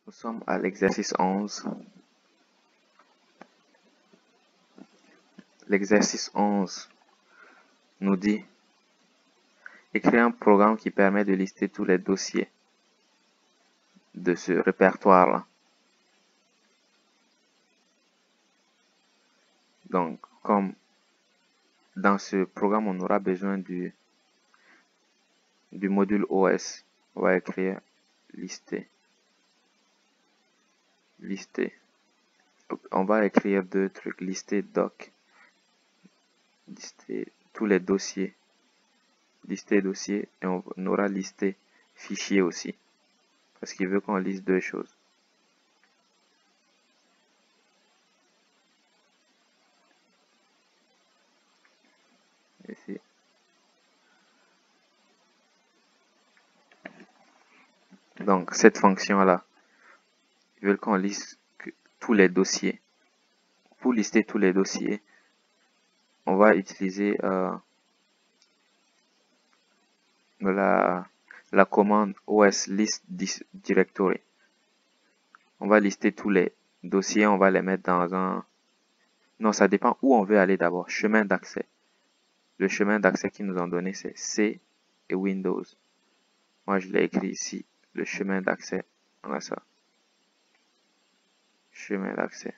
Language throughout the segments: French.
Nous sommes à l'exercice 11. L'exercice 11 nous dit écrire un programme qui permet de lister tous les dossiers de ce répertoire-là. Donc, comme dans ce programme, on aura besoin du module OS, on va écrire lister. On va écrire deux trucs, lister doc, lister tous les dossiers, lister dossier, et on aura lister fichier aussi, parce qu'il veut qu'on liste deux choses. Ici. Donc, cette fonction-là, ils veulent qu'on liste tous les dossiers. Pour lister tous les dossiers, on va utiliser la commande os list directory. On va lister tous les dossiers, on va les mettre dans un... Non, ça dépend où on veut aller d'abord. Chemin d'accès. Le chemin d'accès qu'ils nous ont donné, c'est C et Windows. Moi, je l'ai écrit ici. Le chemin d'accès, on a ça. Chemin d'accès.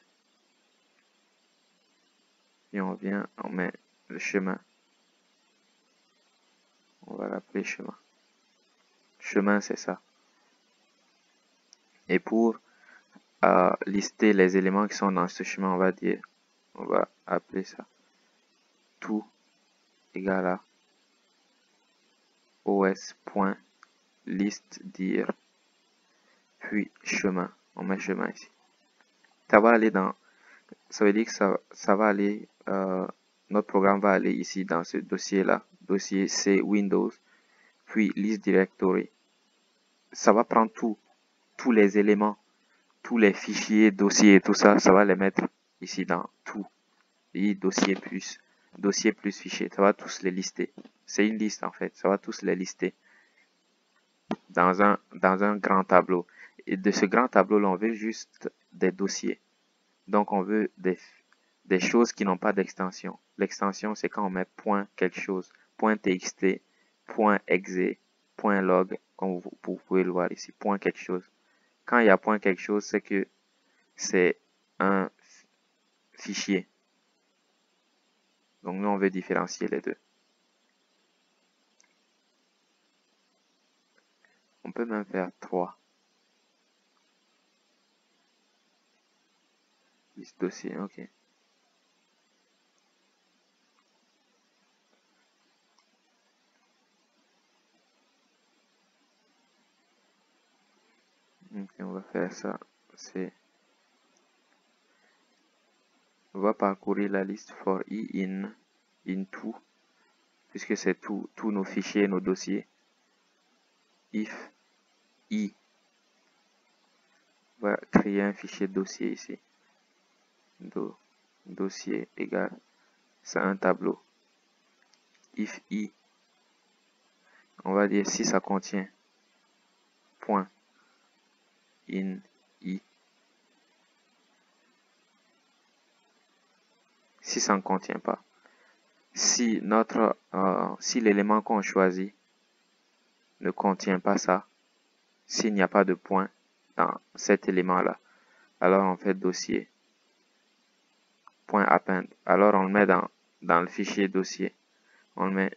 Et on vient, on met le chemin. On va l'appeler chemin. Chemin, c'est ça. Et pour lister les éléments qui sont dans ce chemin, on va appeler ça tout égale à os.listDir puis chemin. On met chemin ici. Ça va aller dans... Ça veut dire que ça va aller... notre programme va aller ici dans ce dossier-là. Dossier C Windows. Puis list directory. Ça va prendre tous les éléments, tous les fichiers, dossiers et tout ça. Ça va les mettre ici dans tout. Et dossier plus fichier. Ça va tous les lister. C'est une liste en fait. Ça va tous les lister dans un grand tableau. Et de ce grand tableau-là, on veut juste des dossiers. Donc, on veut des choses qui n'ont pas d'extension. L'extension, c'est quand on met point quelque chose, point .txt, point .exe, point .log, comme vous pouvez le voir ici, point quelque chose. Quand il y a point quelque chose, c'est que c'est un fichier. Donc, nous, on veut différencier les deux. On peut même faire 3. Liste dossier, ok. Ok, on va faire ça. On va parcourir la liste for i in tout, puisque c'est tous nos fichiers, nos dossiers. If i, on va créer un fichier dossier ici. Dossier égale, c'est un tableau. If i, on va dire si ça contient point in i. Si ça ne contient pas. Si si l'élément qu'on choisit ne contient pas ça, s'il n'y a pas de point dans cet élément-là, alors on fait dossier point append. Alors on le met dans le fichier dossier. On le met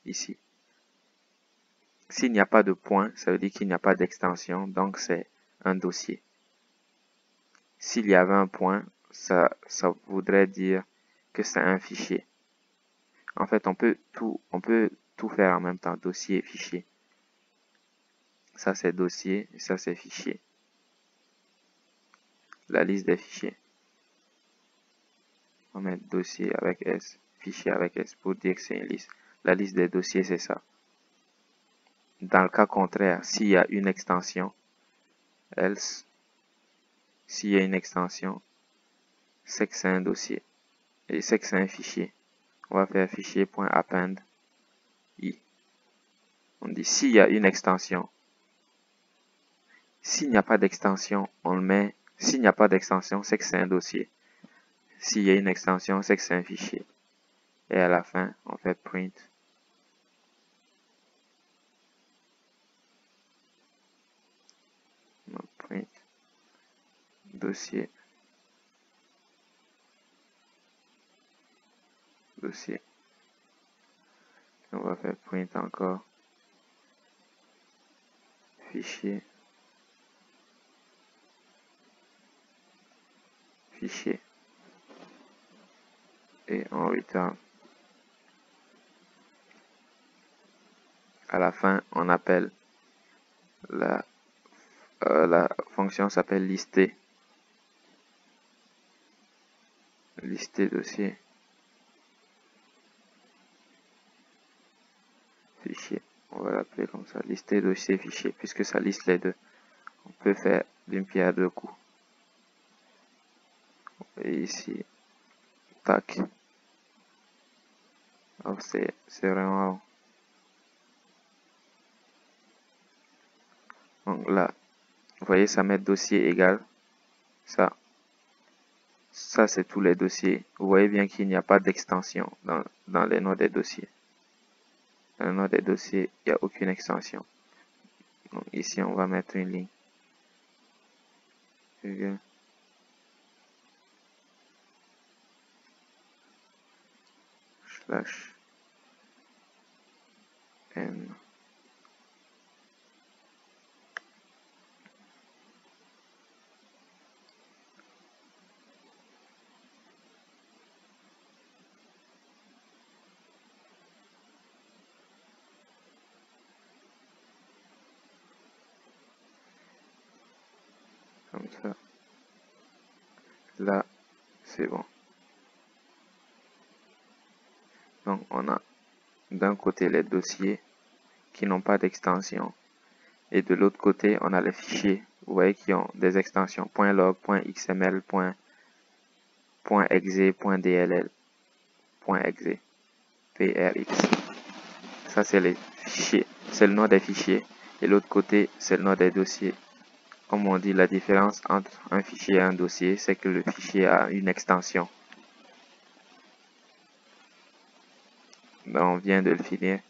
ici. S'il n'y a pas de point, ça veut dire qu'il n'y a pas d'extension, donc c'est un dossier. S'il y avait un point, ça voudrait dire que c'est un fichier. En fait, on peut tout faire en même temps, dossier et fichier. Ça c'est dossier, et ça c'est fichier. La liste des fichiers. On va mettre dossier avec S, fichier avec S pour dire que c'est une liste. La liste des dossiers, c'est ça. Dans le cas contraire, s'il y a une extension, else, s'il y a une extension, c'est que c'est un dossier. Et c'est que c'est un fichier. On va faire fichier.append i. On dit s'il y a une extension. S'il n'y a pas d'extension, on le met. S'il n'y a pas d'extension, c'est que c'est un dossier. S'il y a une extension, c'est que c'est un fichier. Et à la fin, on fait print. Print dossier. Dossier. On va faire print encore. Fichier. Fichier. Et on return. À la fin, on appelle la fonction s'appelle lister. Lister dossier. Fichier. On va l'appeler comme ça. Lister dossier fichier. Puisque ça liste les deux. On peut faire d'une pierre deux coups. Et ici, tac. Oh, c'est vraiment... Donc là, vous voyez, ça met dossier égal. Ça c'est tous les dossiers. Vous voyez bien qu'il n'y a pas d'extension dans les noms des dossiers. Dans le nom des dossiers, il n'y a aucune extension. Donc ici, on va mettre une ligne. Slash n. Comme ça. Là, c'est bon. Donc, on a d'un côté les dossiers qui n'ont pas d'extension. Et de l'autre côté, on a les fichiers. Vous voyez qui ont des extensions. .log, .xml, .exe, .dll, .exe, .prx. Ça, c'est les fichiers. C'est le nom des fichiers. Et l'autre côté, c'est le nom des dossiers. Comme on dit, la différence entre un fichier et un dossier, c'est que le fichier a une extension. On vient de le finir.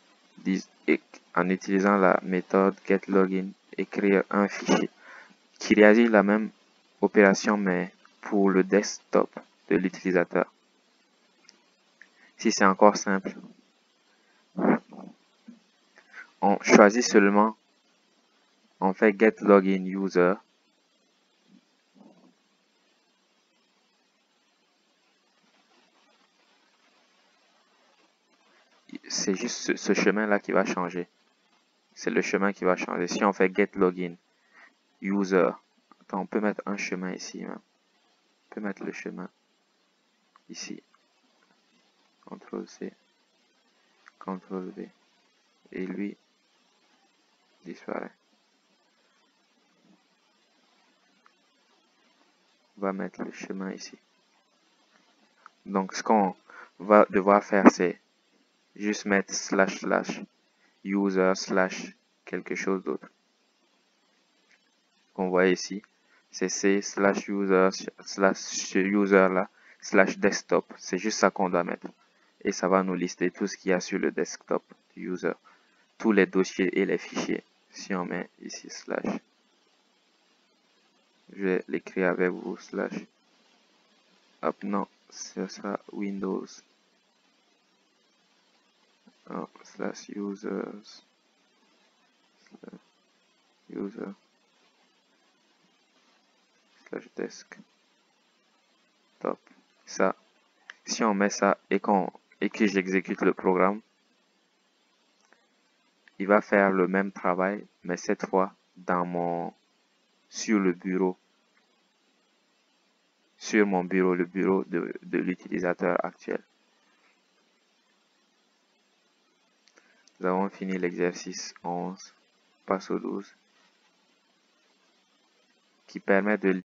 En utilisant la méthode getLogin, écrire un fichier qui réagit la même opération mais pour le desktop de l'utilisateur. Si c'est encore simple, on choisit seulement, on fait getLogin user. C'est juste ce chemin-là qui va changer. C'est le chemin qui va changer. Si on fait getLogin user, attends, on peut mettre un chemin ici. Hein. On peut mettre le chemin ici. CTRL-C, CTRL-V. Et lui disparaît. On va mettre le chemin ici. Donc, ce qu'on va devoir faire, c'est juste mettre / user / quelque chose d'autre. Qu'on voit ici, c'est c / user user là / desktop. C'est juste ça qu'on doit mettre. Et ça va nous lister tout ce qu'il y a sur le desktop du user. Tous les dossiers et les fichiers. Si on met ici /, je vais l'écrire avec vous / hop, non, ce sera Windows / users / user / desktop. Ça, si on met ça et que j'exécute le programme, il va faire le même travail, mais cette fois sur le bureau. Sur mon bureau, le bureau de l'utilisateur actuel. Nous avons fini l'exercice 11, passe au 12, qui permet de